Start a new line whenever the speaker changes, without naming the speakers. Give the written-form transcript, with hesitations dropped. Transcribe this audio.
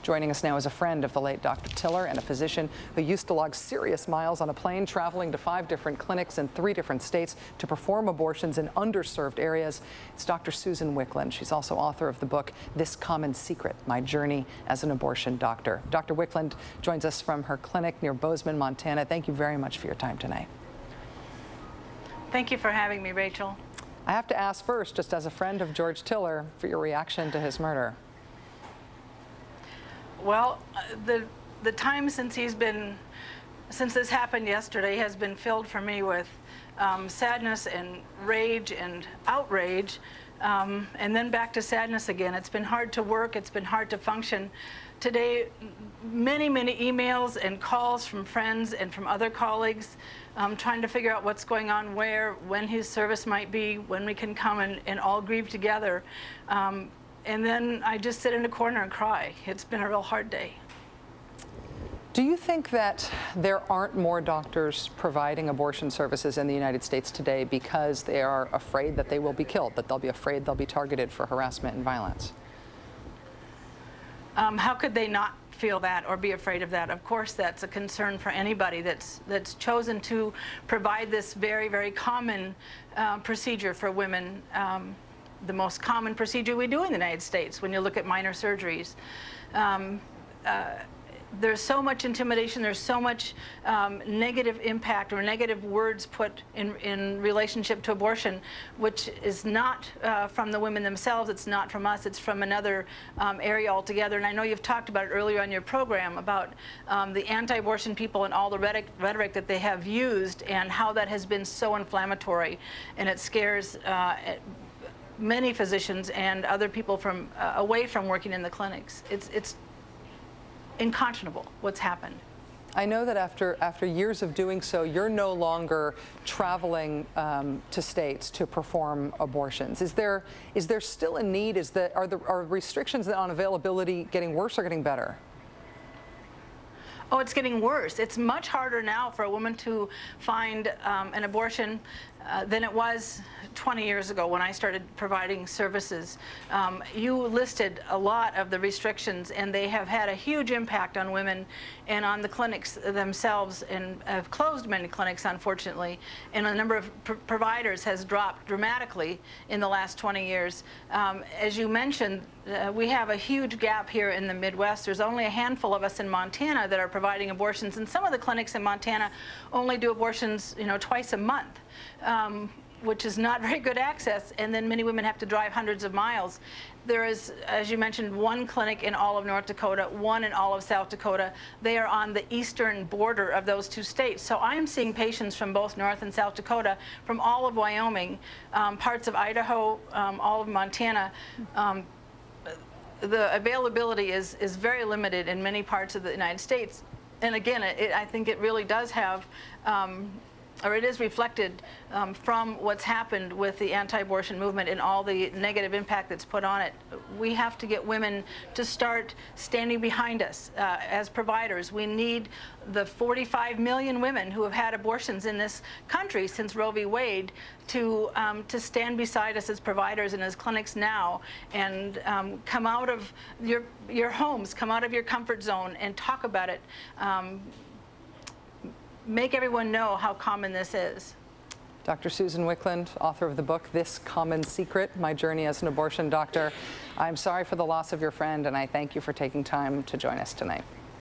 Joining us now is a friend of the late Dr. Tiller and a physician who used to log serious miles on a plane, traveling to 5 different clinics in 3 different states to perform abortions in underserved areas. It's Dr. Susan Wicklund. She's also author of the book, This Common Secret, My Journey as an Abortion Doctor. Dr. Wicklund joins us from her clinic near Bozeman, Montana. Thank you very much for your time tonight.
Thank you for having me, Rachel.
I have to ask first, just as a friend of George Tiller, for your reaction to his murder.
Well, the time since this happened yesterday has been filled for me with sadness and rage and outrage, and then back to sadness again. It's been hard to work. It's been hard to function. Today, many emails and calls from friends and from other colleagues trying to figure out what's going on where, when his service might be, when we can come and all grieve together. And then I just sit in a corner and cry. It's been a real hard day.
Do you think that there aren't more doctors providing abortion services in the United States today because they are afraid that they will be killed, that they'll be afraid they'll be targeted for harassment and violence?
How could they not feel that or be afraid of that? Of course, that's a concern for anybody that's chosen to provide this very common procedure for women. The most common procedure we do in the United States when you look at minor surgeries. There's so much intimidation, there's so much negative impact or negative words put in relationship to abortion, which is not from the women themselves, it's not from us, it's from another area altogether. And I know you've talked about it earlier on your program about the anti-abortion people and all the rhetoric that they have used and how that has been so inflammatory, and it scares many physicians and other people from away from working in the clinics. It's unconscionable what's happened.
I know that after years of doing so, you're no longer traveling to states to perform abortions. Is there still a need? Are restrictions on availability getting worse or getting better?
Oh, it's getting worse. It's much harder now for a woman to find an abortion than it was 20 years ago when I started providing services. You listed a lot of the restrictions, and they have had a huge impact on women and on the clinics themselves, and have closed many clinics, unfortunately, and the number of providers has dropped dramatically in the last 20 years. As you mentioned, we have a huge gap here in the Midwest. There's only a handful of us in Montana that are providing abortions, and some of the clinics in Montana only do abortions, twice a month. Which is not very good access, and then many women have to drive hundreds of miles. There is, as you mentioned, 1 clinic in all of North Dakota, 1 in all of South Dakota. They are on the eastern border of those 2 states. So I am seeing patients from both North and South Dakota, from all of Wyoming, parts of Idaho, all of Montana. The availability is very limited in many parts of the United States. And again, I think it really does have or it is reflected from what's happened with the anti-abortion movement and all the negative impact that's put on it. We have to get women to start standing behind us as providers. We need the 45 million women who have had abortions in this country since Roe v. Wade to stand beside us as providers and as clinics now, and come out of your homes, come out of your comfort zone and talk about it. Make everyone know how common this is.
Dr. Susan Wicklund, author of the book, This Common Secret, My Journey as an Abortion Doctor. I'm sorry for the loss of your friend, and I thank you for taking time to join us tonight.